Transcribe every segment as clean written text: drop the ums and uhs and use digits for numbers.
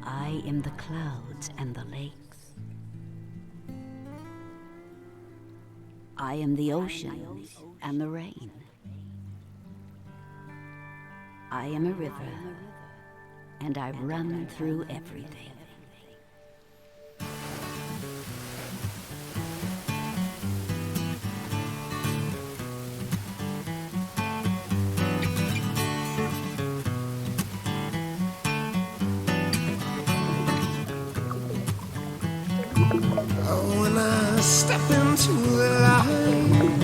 I am the clouds and the lakes. I am the oceans and the rain. I am a river, and I run through everything. When I step into the light,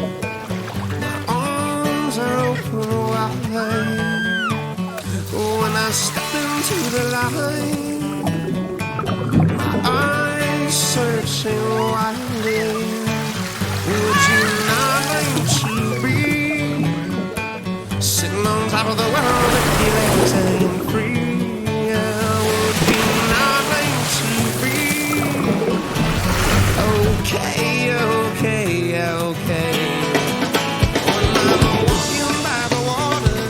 my arms are open wide. When I step into the light, my eyes searching wildly. Would you not like to be sitting on top of the world with your legs hanging free? Would you not like to be okay, okay, okay? When I'm walking by the water,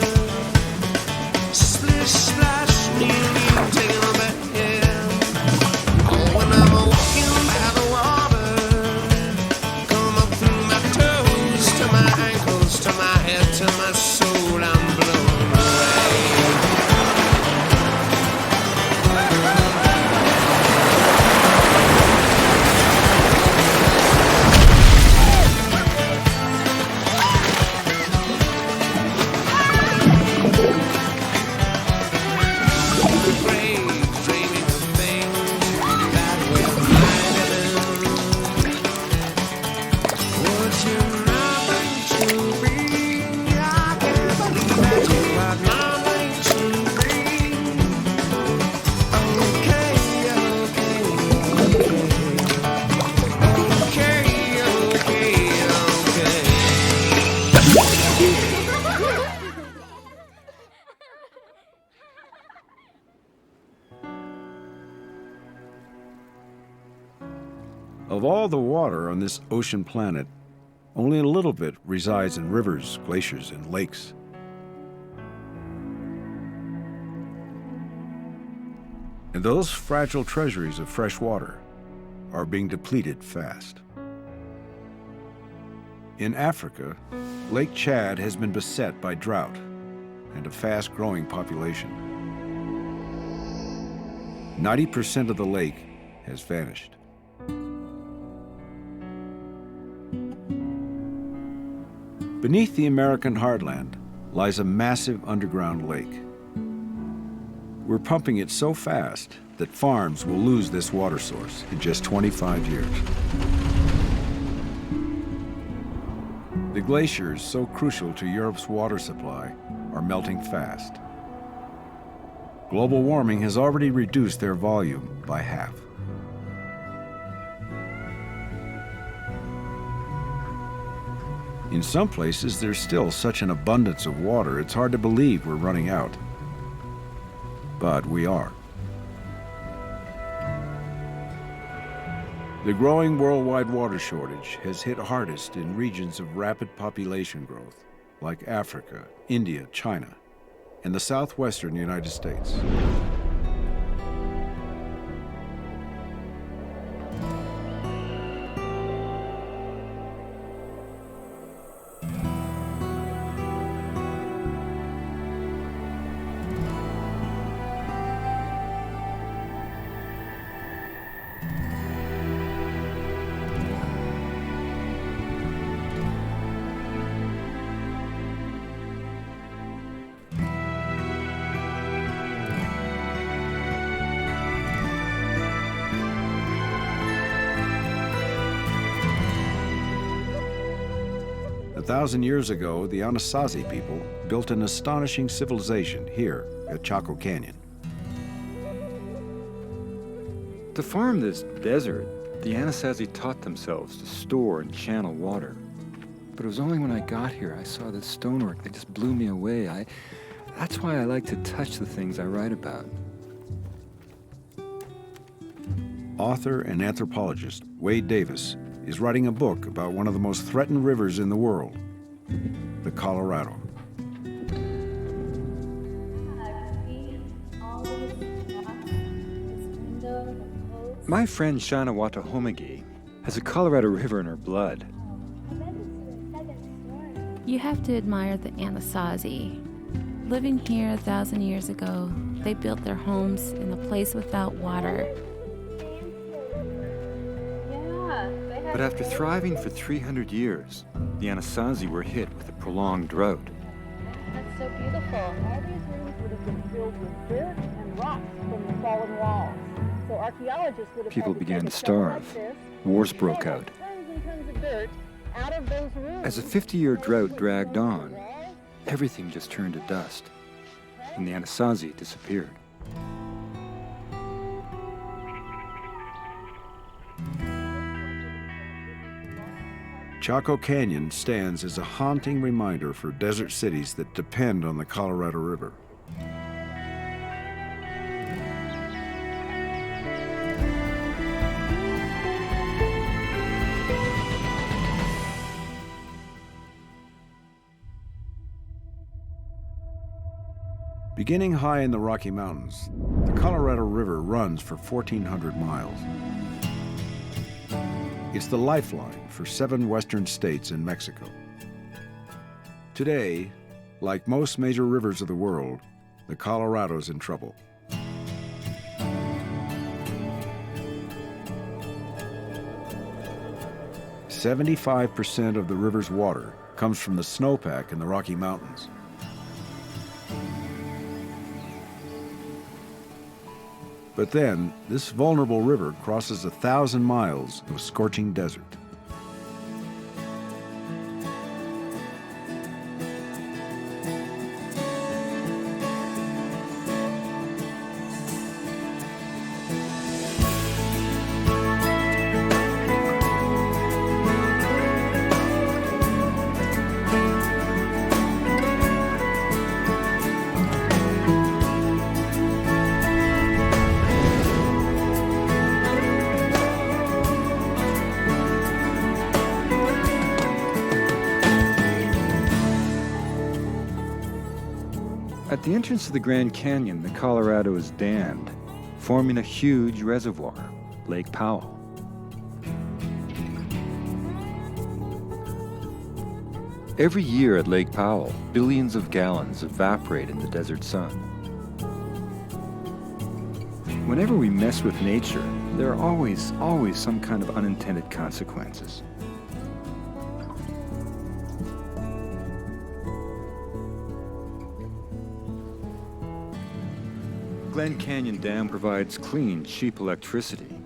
splish, splash, me and you taking a bath. Oh, when I'm walking by the water, come up through my toes to my ankles, to my head, to my soul, I'm blown away. Of all the water on this ocean planet, only a little bit resides in rivers, glaciers, and lakes. And those fragile treasuries of fresh water are being depleted fast. In Africa, Lake Chad has been beset by drought and a fast-growing population. 90% of the lake has vanished. Beneath the American heartland lies a massive underground lake. We're pumping it so fast that farms will lose this water source in just 25 years. The glaciers, so crucial to Europe's water supply, are melting fast. Global warming has already reduced their volume by half. In some places, there's still such an abundance of water, it's hard to believe we're running out. But we are. The growing worldwide water shortage has hit hardest in regions of rapid population growth, like Africa, India, China, and the southwestern United States. A 1,000 years ago, the Anasazi people built an astonishing civilization here at Chaco Canyon. To farm this desert, the Anasazi taught themselves to store and channel water. But it was only when I got here I saw this stonework that just blew me away. That's why I like to touch the things I write about. Author and anthropologist Wade Davis is writing a book about one of the most threatened rivers in the world, the Colorado. My friend Shana Watahomegi has a Colorado River in her blood. You have to admire the Anasazi. Living here 1,000 years ago, they built their homes in a place without water. But after thriving for 300 years, the Anasazi were hit with a prolonged drought. That's so beautiful. All these rooms would have been filled with dirt and rocks from the fallen walls. So archaeologists would have People began to starve. Wars broke out. Tons and tons of dirt out of those rooms. As the 50-year drought dragged on, everything just turned to dust, and the Anasazi disappeared. Chaco Canyon stands as a haunting reminder for desert cities that depend on the Colorado River. Beginning high in the Rocky Mountains, the Colorado River runs for 1,400 miles. It's the lifeline for 7 western states and Mexico. Today, like most major rivers of the world, the Colorado's in trouble. "75% of the river's water comes from the snowpack in the Rocky Mountains. But then, this vulnerable river crosses 1,000 miles of scorching desert. At the entrance to the Grand Canyon, the Colorado is dammed, forming a huge reservoir, Lake Powell. Every year at Lake Powell, billions of gallons evaporate in the desert sun. Whenever we mess with nature, there are always some kind of unintended consequences. Glen Canyon Dam provides clean, cheap electricity.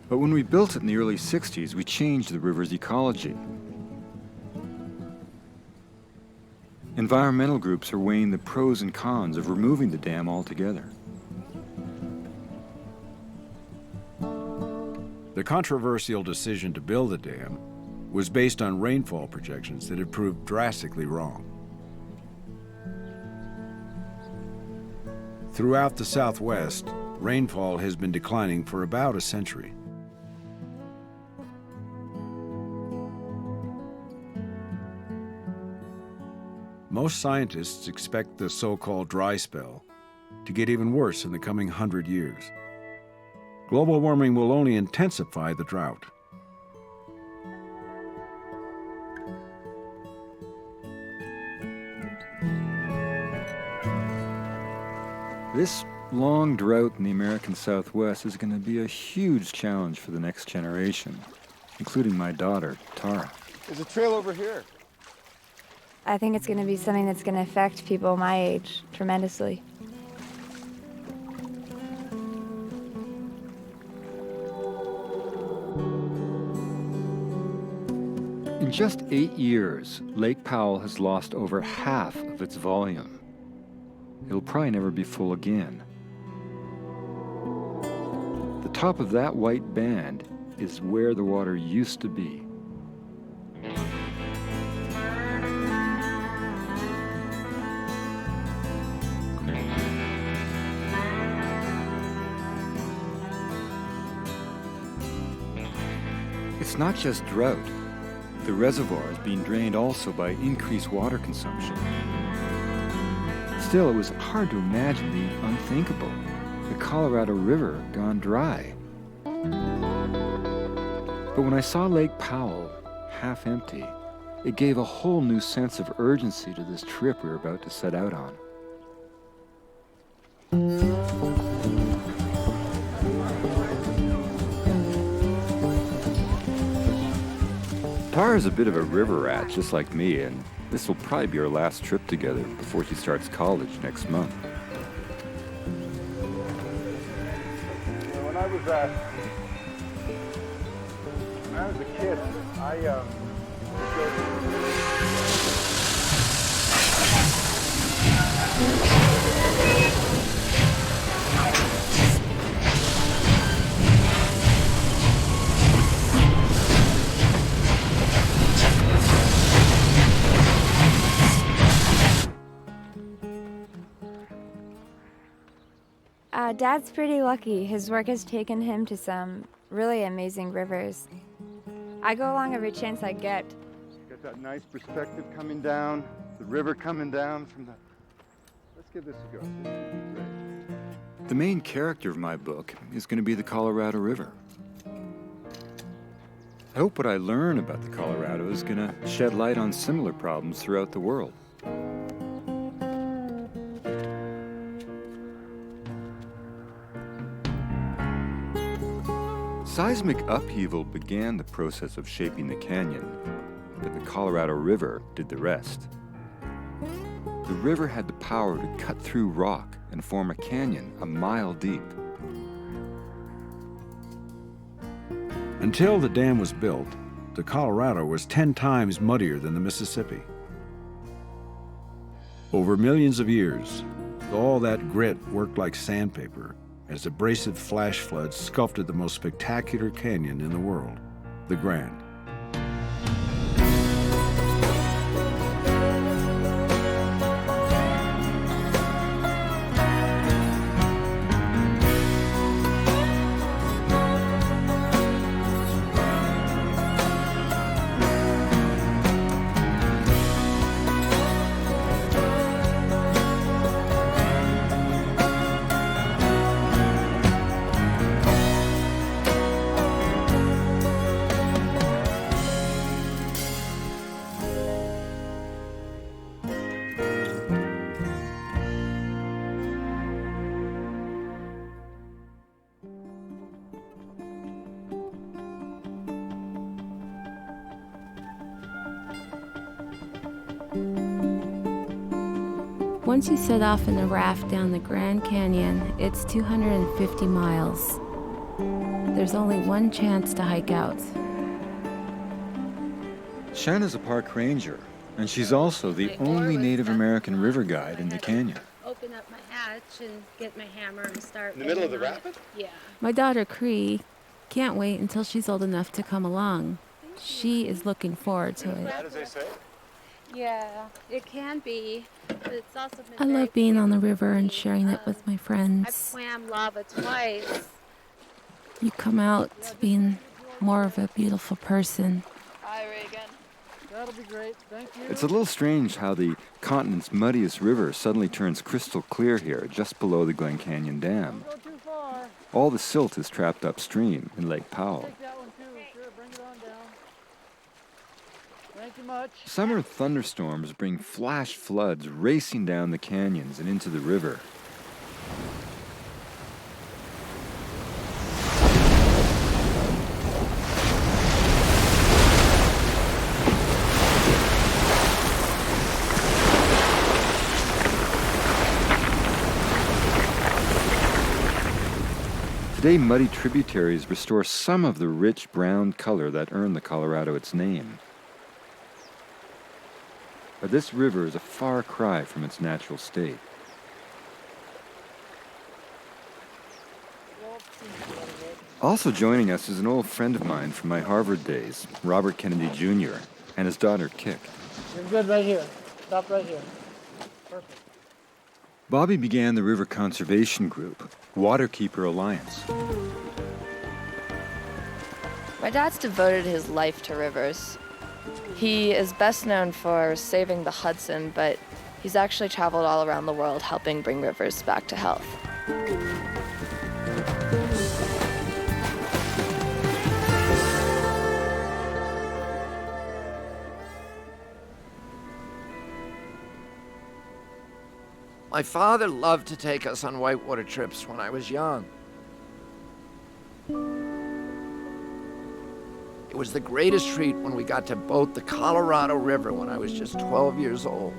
But when we built it in the early 60s, we changed the river's ecology. Environmental groups are weighing the pros and cons of removing the dam altogether. The controversial decision to build the dam was based on rainfall projections that had proved drastically wrong. Throughout the Southwest, rainfall has been declining for about a century. most scientists expect the so-called dry spell to get even worse in the coming 100 years. Global warming will only intensify the drought. This long drought in the American Southwest is going to be a huge challenge for the next generation, including my daughter, Tara. There's a trail over here. I think it's going to be something that's going to affect people my age tremendously. In just 8 years, Lake Powell has lost over half of its volume. It'll probably never be full again. The top of that white band is where the water used to be. It's not just drought. The reservoir is being drained also by increased water consumption. Still, it was hard to imagine the unthinkable. The Colorado River gone dry. But when I saw Lake Powell half empty, it gave a whole new sense of urgency to this trip we were about to set out on. Tara's a bit of a river rat, just like me, and this will probably be our last trip together before she starts college next month. When I was a kid, Dad's pretty lucky. His work has taken him to some really amazing rivers. I go along every chance I get. got that nice perspective coming down, the river coming down from the... Let's give this a go. This is great. The main character of my book is going to be the Colorado River. I hope what I learn about the Colorado is going to shed light on similar problems throughout the world. Seismic upheaval began the process of shaping the canyon, but the Colorado River did the rest. The river had the power to cut through rock and form a canyon a mile deep. Until the dam was built, the Colorado was 10 times muddier than the Mississippi. Over millions of years, all that grit worked like sandpaper as abrasive flash floods sculpted the most spectacular canyon in the world, the Grand. Once you set off in a raft down the Grand Canyon, it's 250 miles. There's only one chance to hike out. Shanna's a park ranger, and she's also the only Native American river guide in the canyon. Open up my hatch and get my hammer and start. In the middle of the rapid? Yeah. My daughter, Cree, can't wait until she's old enough to come along. She is looking forward to it. As they say. Yeah, it can be, but it's also been I love being on the river and sharing it with my I've friends. swam lava twice. You come out being more of a beautiful person. Hi, Reagan. That'll be great. Thank you. It's a little strange how the continent's muddiest river suddenly turns crystal clear here, just below the Glen Canyon Dam. Don't go too far. All the silt is trapped upstream in Lake Powell. Take that one too. Sure, bring it on down. Thank you much. Summer thunderstorms bring flash floods racing down the canyons and into the river. Today, muddy tributaries restore some of the rich brown color that earned the Colorado its name. But this river is a far cry from its natural state. Also joining us is an old friend of mine from my Harvard days, Robert Kennedy Jr., and his daughter, Kik. You're good right here. Stop right here. Perfect. Bobby began the River Conservation Group, Waterkeeper Alliance. My dad's devoted his life to rivers. He is best known for saving the Hudson, but he's actually traveled all around the world helping bring rivers back to health. My father loved to take us on whitewater trips when I was young. It was the greatest treat when we got to boat the Colorado River when I was just 12 years old.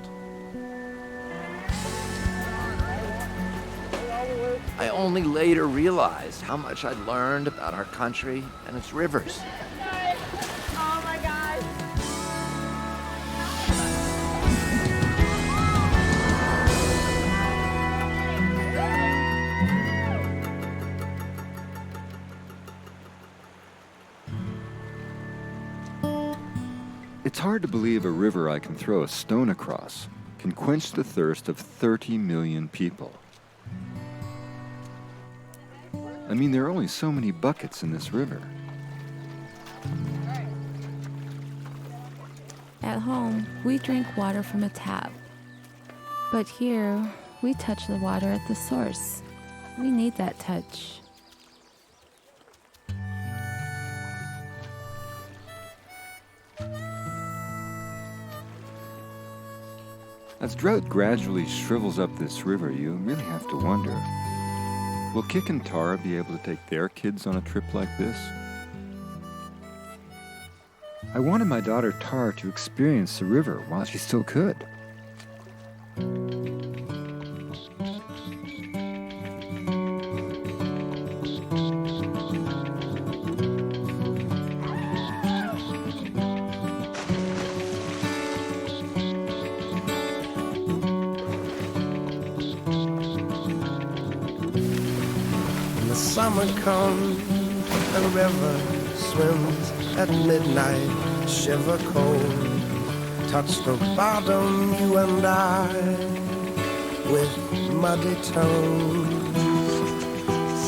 I only later realized how much I'd learned about our country and its rivers. Oh my God. It's hard to believe a river I can throw a stone across can quench the thirst of 30 million people. I mean, there are only so many buckets in this river. At home, we drink water from a tap. But here, we touch the water at the source. We need that touch. As drought gradually shrivels up this river, you really have to wonder, will Kik and Tara be able to take their kids on a trip like this? I wanted my daughter Tara to experience the river while she still could. Summer comes, the river swims at midnight, shiver cold. Touch the bottom, you and I, with muddy toes.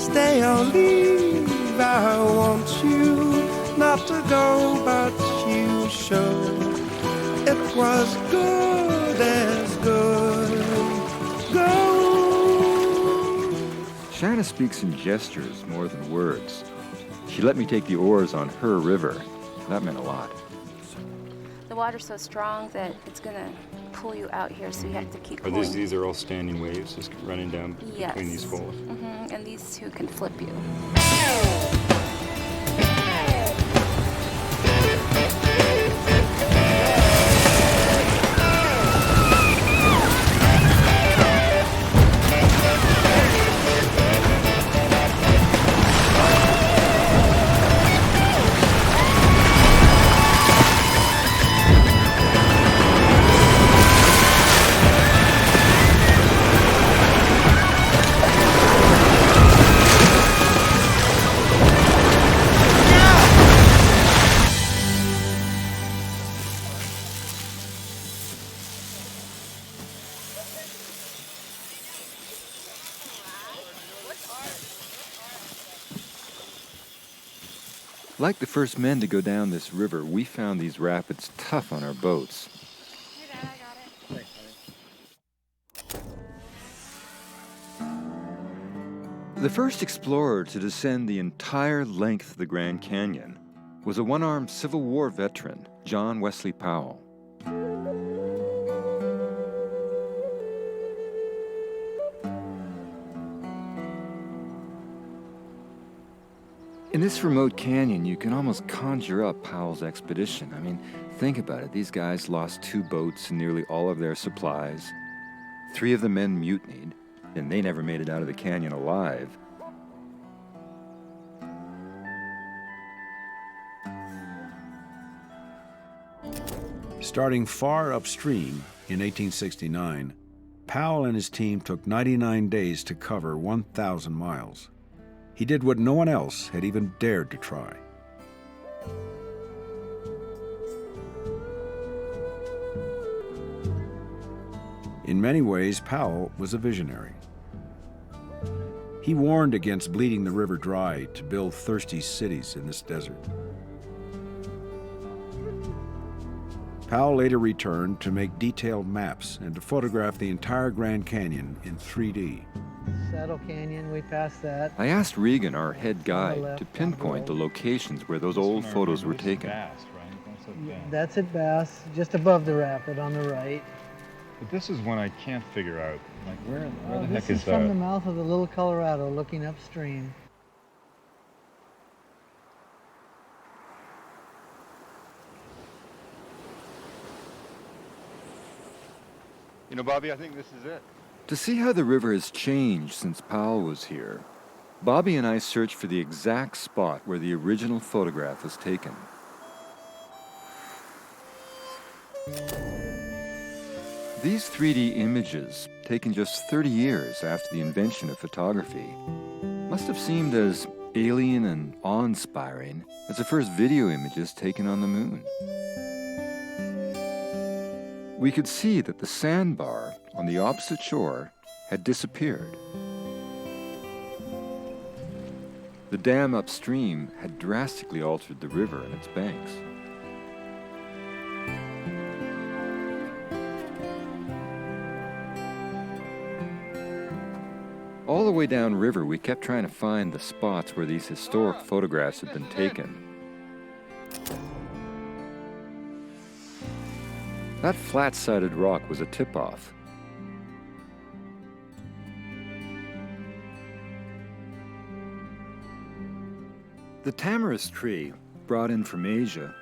Stay or leave, I want you not to go, but you should. It was good as good. Go. Shanna speaks in gestures more than words. She let me take the oars on her river. That meant a lot. The water's so strong that it's gonna pull you out here, so you have to keep Are pulling. these are all standing waves just running down Yes. between these falls? Mm-hmm. And these two can flip you. Like the first men to go down this river, we found these rapids tough on our boats. Hey, Dad, I got it. The first explorer to descend the entire length of the Grand Canyon was a one-armed Civil War veteran, John Wesley Powell. In this remote canyon, you can almost conjure up Powell's expedition. I mean, think about it. These guys lost 2 boats and nearly all of their supplies. 3 of the men mutinied, and they never made it out of the canyon alive. Starting far upstream in 1869, Powell and his team took 99 days to cover 1,000 miles. He did what no one else had even dared to try. In many ways, Powell was a visionary. He warned against bleeding the river dry to build thirsty cities in this desert. Powell later returned to make detailed maps and to photograph the entire Grand Canyon in 3D. Saddle Canyon, we passed that. I asked Regan, our head guide, to pinpoint the locations where those old photos were taken. That's at Bass, just above the rapid on the right. But this is one I can't figure out. Like, where the heck This is is from that? the mouth of the Little Colorado, looking upstream. You know, Bobby, I think this is it. To see how the river has changed since Powell was here, Bobby and I searched for the exact spot where the original photograph was taken. These 3D images, taken just 30 years after the invention of photography, must have seemed as alien and awe-inspiring as the first video images taken on the moon. We could see that the sandbar on the opposite shore had disappeared. The dam upstream had drastically altered the river and its banks. All the way downriver, we kept trying to find the spots where these historic photographs had been taken. That flat-sided rock was a tip-off. The tamarisk tree, brought in from Asia,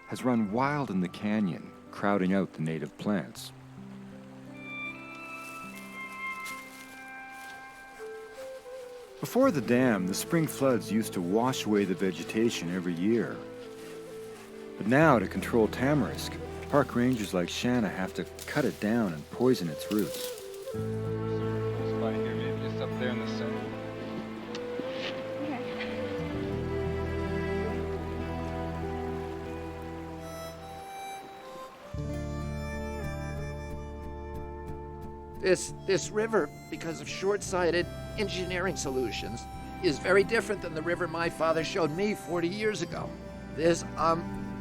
has run wild in the canyon, crowding out the native plants. Before the dam, the spring floods used to wash away the vegetation every year. But now, to control tamarisk, park rangers like Shanna have to cut it down and poison its roots. Spot here, maybe just up there in the center. This river, because of short-sighted engineering solutions, is very different than the river my father showed me 40 years ago.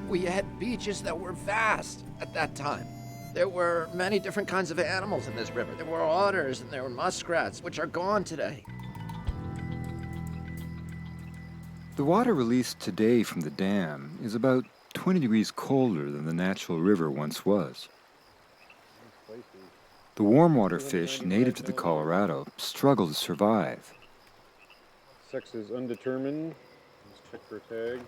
We had beaches that were vast at that time. There were many different kinds of animals in this river. There were otters and there were muskrats, which are gone today. The water released today from the dam is about 20 degrees colder than the natural river once was. The warm water fish native to the Colorado struggle to survive. Sex is undetermined. Let's check for a tag.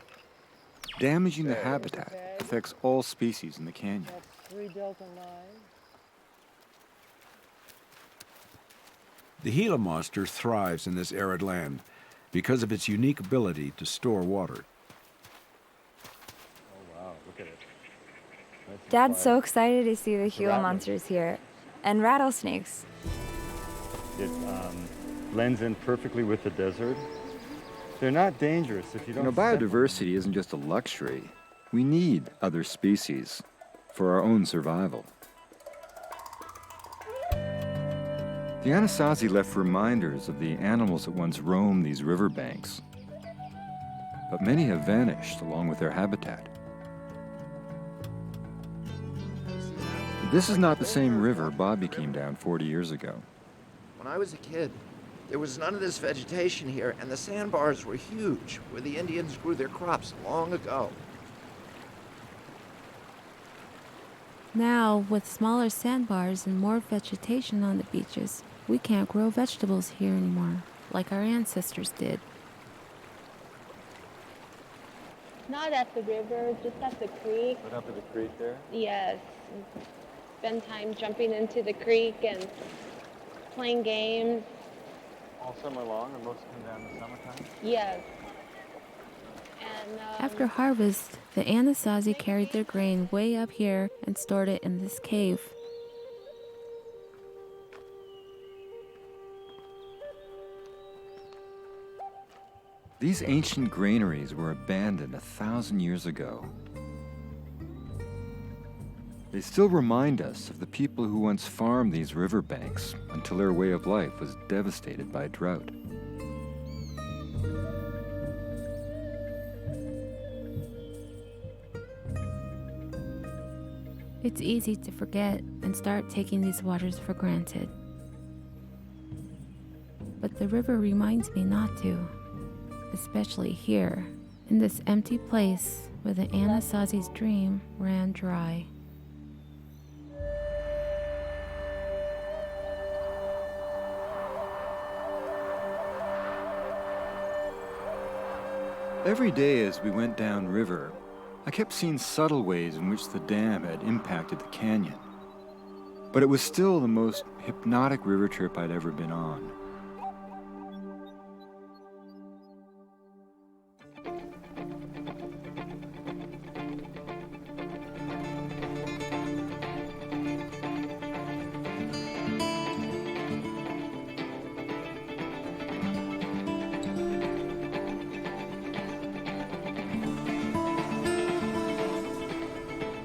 Damaging the habitat affects all species in the canyon. That's 3 Delta 9. The Gila monster thrives in this arid land because of its unique ability to store water. Oh, wow, look at it. Dad's so excited to see the Gila monsters here. And rattlesnakes. It blends in perfectly with the desert. They're not dangerous if you don't... You know, biodiversity isn't just a luxury. We need other species for our own survival. The Anasazi left reminders of the animals that once roamed these riverbanks. but many have vanished along with their habitat. This is not the same river Bobby came down 40 years ago. When I was a kid, there was none of this vegetation here, and the sandbars were huge, where the Indians grew their crops long ago. Now, with smaller sandbars and more vegetation on the beaches, we can't grow vegetables here anymore, like our ancestors did. Not at the river, just at the creek. Went up at the creek there? Yes. Spend time jumping into the creek and playing games. All summer long, or most come down in the summertime? Yes. And, After harvest, the Anasazi carried their grain way up here and stored it in this cave. These ancient granaries were abandoned 1,000 years ago. They still remind us of the people who once farmed these riverbanks until their way of life was devastated by drought. It's easy to forget and start taking these waters for granted. But the river reminds me not to, especially here, in this empty place where the Anasazi's dream ran dry. Every day as we went downriver, I kept seeing subtle ways in which the dam had impacted the canyon. But it was still the most hypnotic river trip I'd ever been on.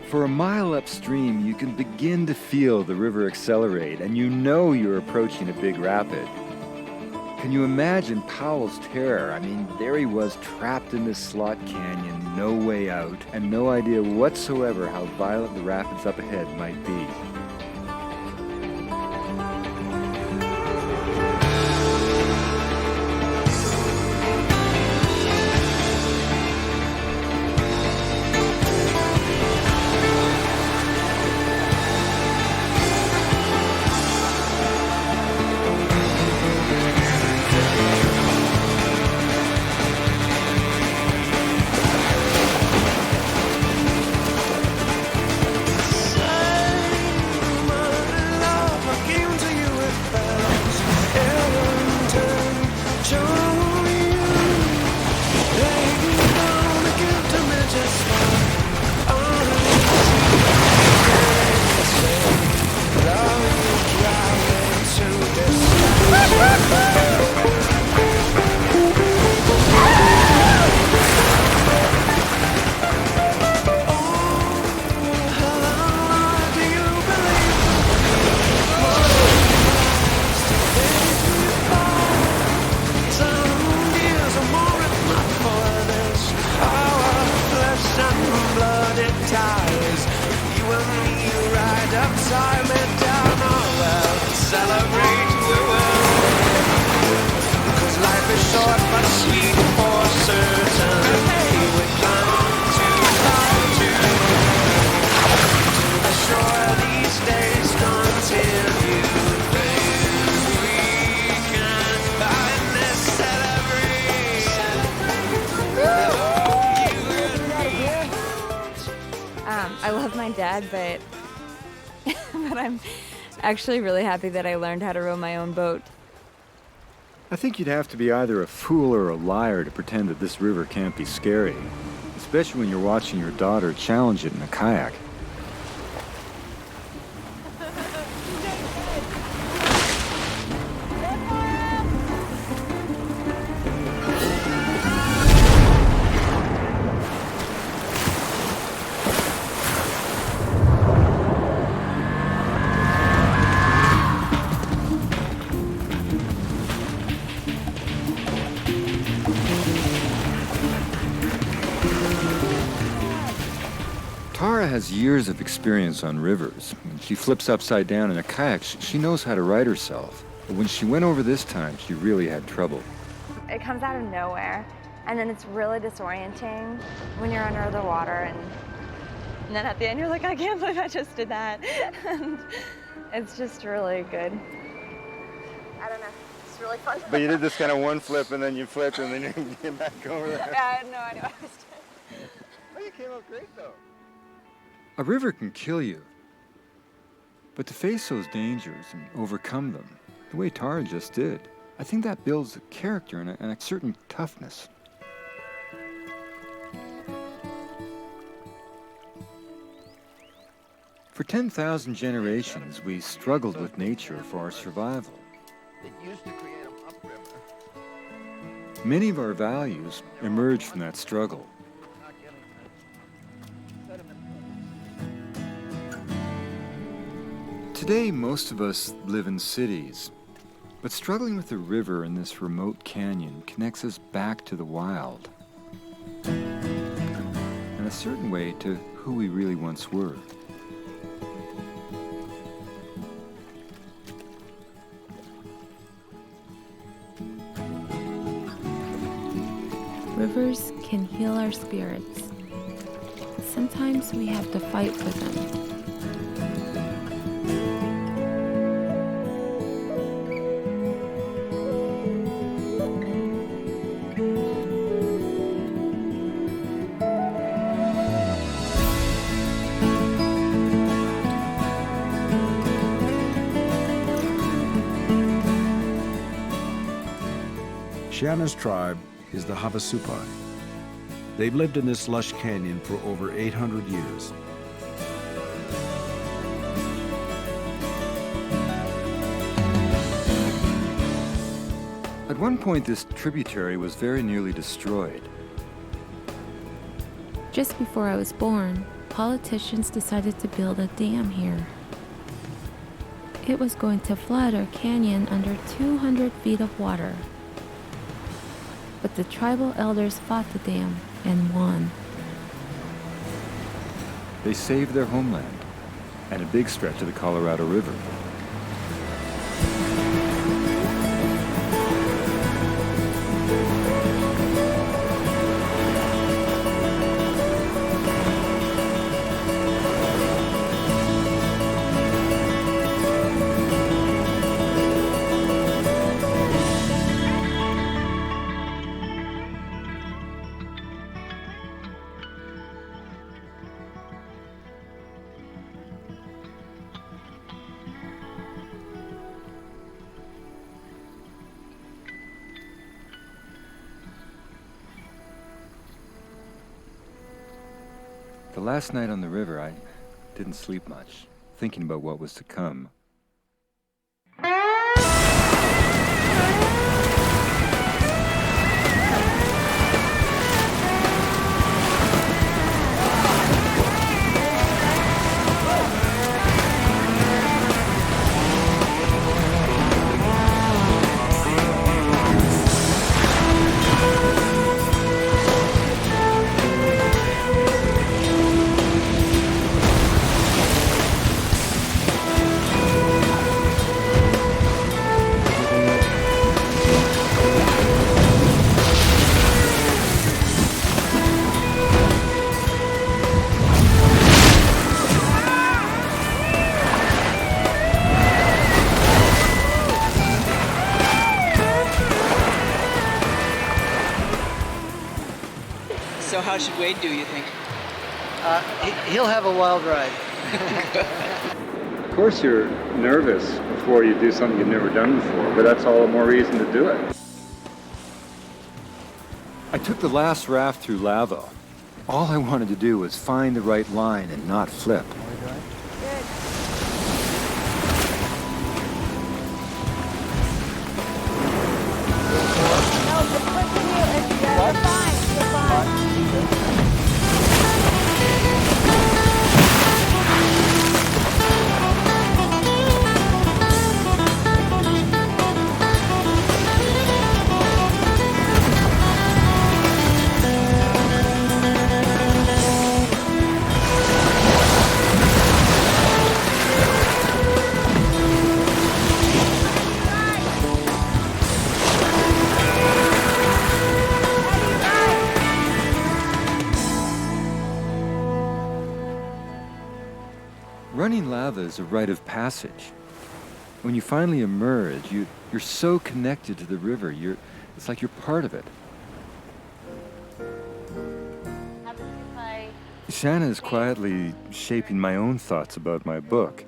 For a mile upstream, you can begin to feel the river accelerate, and you know you're approaching a big rapid. Can you imagine Powell's terror? I mean, there he was trapped in this slot canyon, no way out, and no idea whatsoever how violent the rapids up ahead might be. I love my dad, but I'm actually really happy that I learned how to row my own boat. I think you'd have to be either a fool or a liar to pretend that this river can't be scary, especially when you're watching your daughter challenge it in a kayak. Tara has years of experience on rivers. When she flips upside down in a kayak, she knows how to right herself. But when she went over this time, she really had trouble. It comes out of nowhere, and then it's really disorienting when you're under the water, and then at the end you're like, I can't believe I just did that. And it's just really good. I don't know, it's really fun. But you did this kind of one flip, and then you flipped, and then you came back over there. Yeah, I had no idea what I was doing. Oh, you came out great, though. A river can kill you, but to face those dangers and overcome them, the way Tara just did, I think that builds a character and a certain toughness. For 10,000 generations, we struggled with nature for our survival. It used to create them upriver. Many of our values emerged from that struggle. Today, most of us live in cities, but struggling with the river in this remote canyon connects us back to the wild, in a certain way to who we really once were. Rivers can heal our spirits. Sometimes we have to fight for them. Shanna's tribe is the Havasupai. They've lived in this lush canyon for over 800 years. At one point, this tributary was very nearly destroyed. Just before I was born, politicians decided to build a dam here. It was going to flood our canyon under 200 feet of water. But the tribal elders fought the dam and won. They saved their homeland and a big stretch of the Colorado River. The last night on the river, I didn't sleep much, thinking about what was to come. So how should Wade do, you think? He'll have a wild ride. Of course you're nervous before you do something you've never done before, but that's all the more reason to do it. I took the last raft through lava. All I wanted to do was find the right line and not flip. Running lava is a rite of passage. When you finally emerge, you're so connected to the river. It's like you're part of it. Shanna is quietly shaping my own thoughts about my book.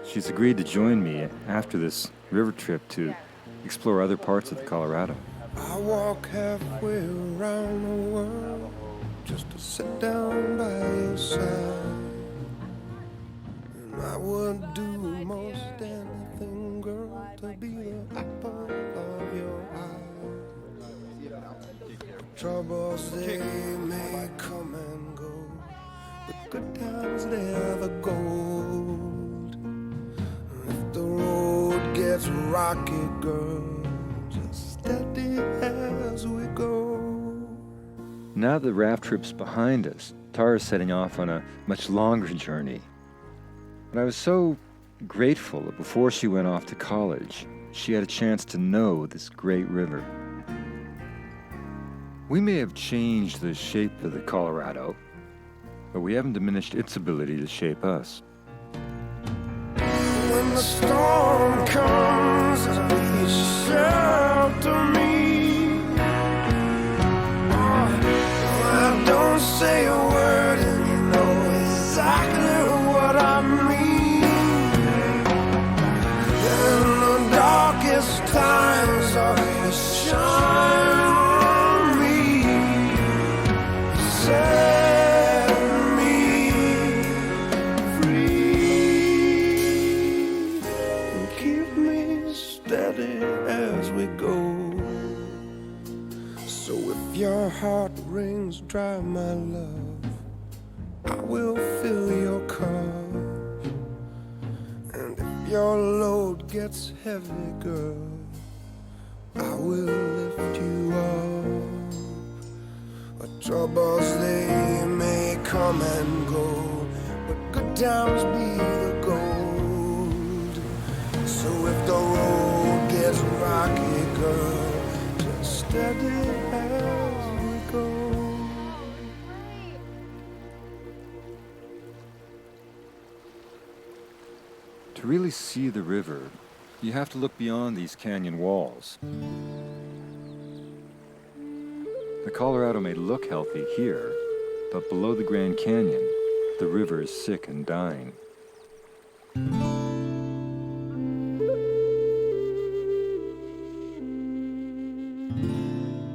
She's agreed to join me after this river trip to explore other parts of the Colorado. I walk halfway around the world just to sit down by your side. And I would do most anything, girl, to be the apple of your eye. Troubles, they may come and go, but good times, they're the gold. If the road gets rocky, girl, just steady as we go. Now the raft trip's behind us, Tara's setting off on a much longer journey. But I was so grateful that before she went off to college, she had a chance to know this great river. We may have changed the shape of the Colorado, but we haven't diminished its ability to shape us. When the storm comes, please shelter me. I don't say a word, and you know exactly what I mean. In the darkest times, you shine on me. Set me free. Keep me steady as we go. So if your heart rings dry, my love, I will fill your cup. And if your load gets heavy, girl, I will lift you up. But troubles, they may come and go, but good times be the gold. So if the road gets rocky, girl, just steady as we go. To really see the river, you have to look beyond these canyon walls. The Colorado may look healthy here, but below the Grand Canyon, the river is sick and dying.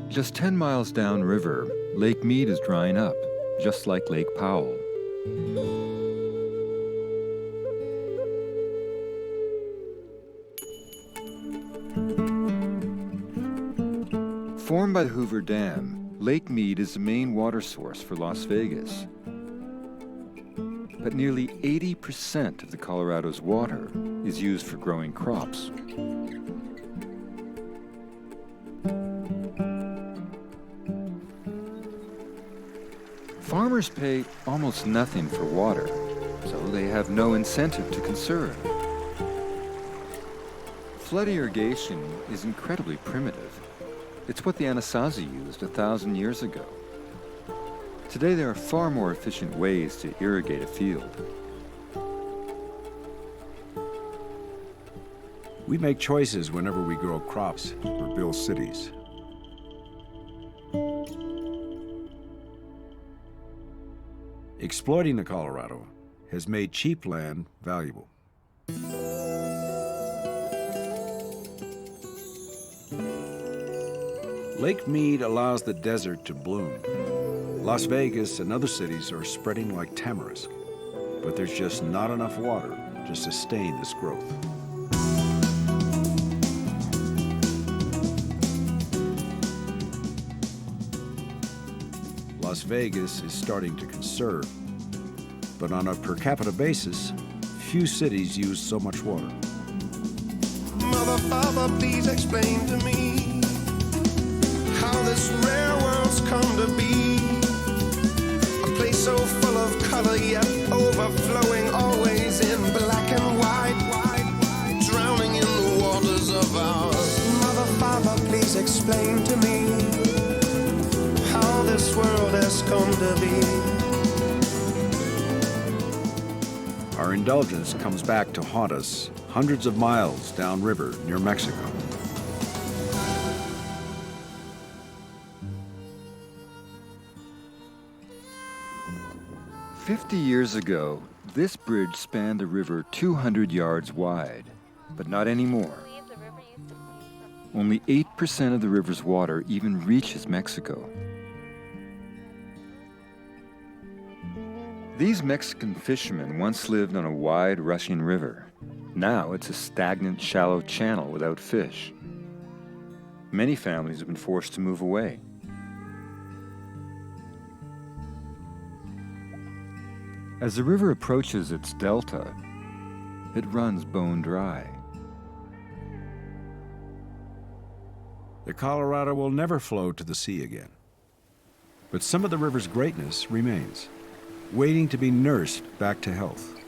Just 10 miles downriver, Lake Mead is drying up, just like Lake Powell. Formed by the Hoover Dam, Lake Mead is the main water source for Las Vegas. But nearly 80% of the Colorado's water is used for growing crops. Farmers pay almost nothing for water, so they have no incentive to conserve. Flood irrigation is incredibly primitive. It's what the Anasazi used 1,000 years ago. Today, there are far more efficient ways to irrigate a field. We make choices whenever we grow crops or build cities. Exploiting the Colorado has made cheap land valuable. Lake Mead allows the desert to bloom. Las Vegas and other cities are spreading like tamarisk, but there's just not enough water to sustain this growth. Las Vegas is starting to conserve, but on a per capita basis, few cities use so much water. Mother, Father, please explain to me how this rare world's come to be. A place so full of color yet overflowing, always in black and white, drowning in the waters of ours. Mother, Father, please explain to me how this world has come to be. our indulgence comes back to haunt us hundreds of miles downriver near Mexico. "50 years ago, this bridge spanned a river 200 yards wide, but not anymore. Only 8% of the river's water even reaches Mexico. These Mexican fishermen once lived on a wide, rushing river. Now it's a stagnant, shallow channel without fish. Many families have been forced to move away. As the river approaches its delta, it runs bone dry. The Colorado will never flow to the sea again. But some of the river's greatness remains, waiting to be nursed back to health.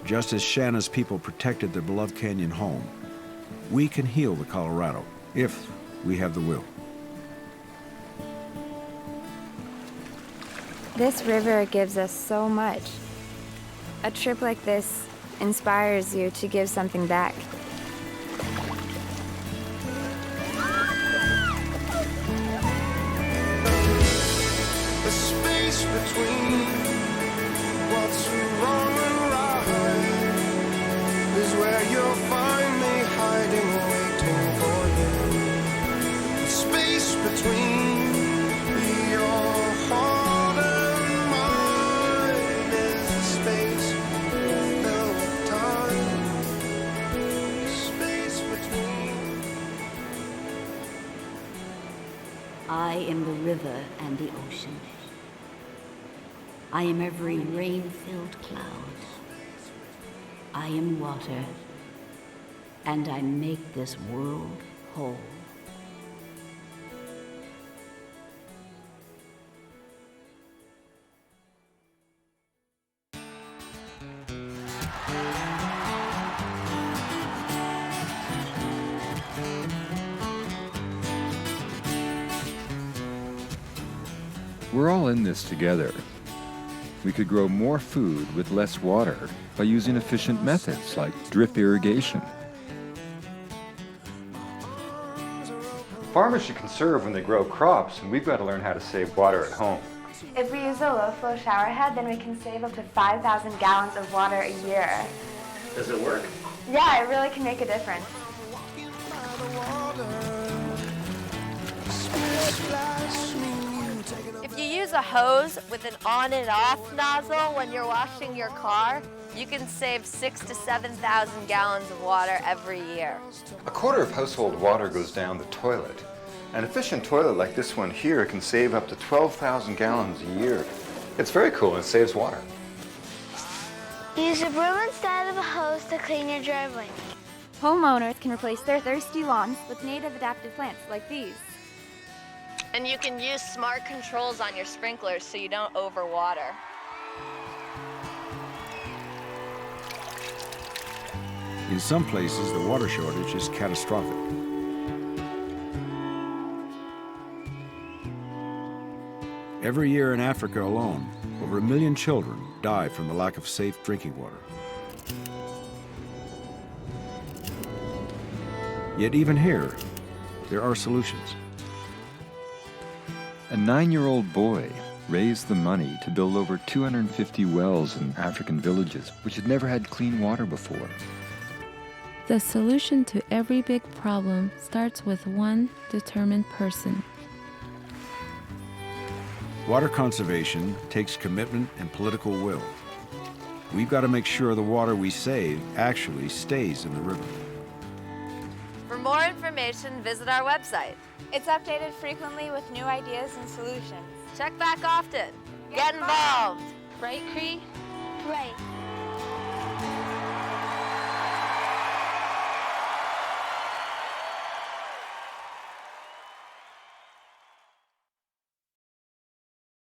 Just as Shanna's people protected their beloved canyon home, we can heal the Colorado if we have the will. This river gives us so much. A trip like this inspires you to give something back. The space between what's wrong and right is where you'll find me hiding, waiting for you. The space between your heart and mine is the space filled with time. Space between. I am the river and the ocean. I am every rain-filled cloud. I am water, and I make this world whole. We're all in this together. We could grow more food with less water by using efficient methods like drip irrigation. Farmers should conserve when they grow crops, and we've got to learn how to save water at home. If we use a low-flow shower head, then we can save up to 5,000 gallons of water a year. Does it work? Yeah, it really can make a difference. If you use a hose with an on and off nozzle when you're washing your car, you can save 6,000 to 7,000 gallons of water every year. A quarter of household water goes down the toilet. An efficient toilet like this one here can save up to 12,000 gallons a year. It's very cool and it saves water. Use a broom instead of a hose to clean your driveway. Homeowners can replace their thirsty lawns with native adapted plants like these. And you can use smart controls on your sprinklers so you don't overwater. In some places, the water shortage is catastrophic. Every year in Africa alone, over 1 million children die from the lack of safe drinking water. Yet even here, there are solutions. A 9-year-old boy raised the money to build over 250 wells in African villages, which had never had clean water before. The solution to every big problem starts with one determined person. Water conservation takes commitment and political will. We've got to make sure the water we save actually stays in the river. For more information, visit our website. It's updated frequently with new ideas and solutions. Check back often. Get involved. Right, Cree? Right.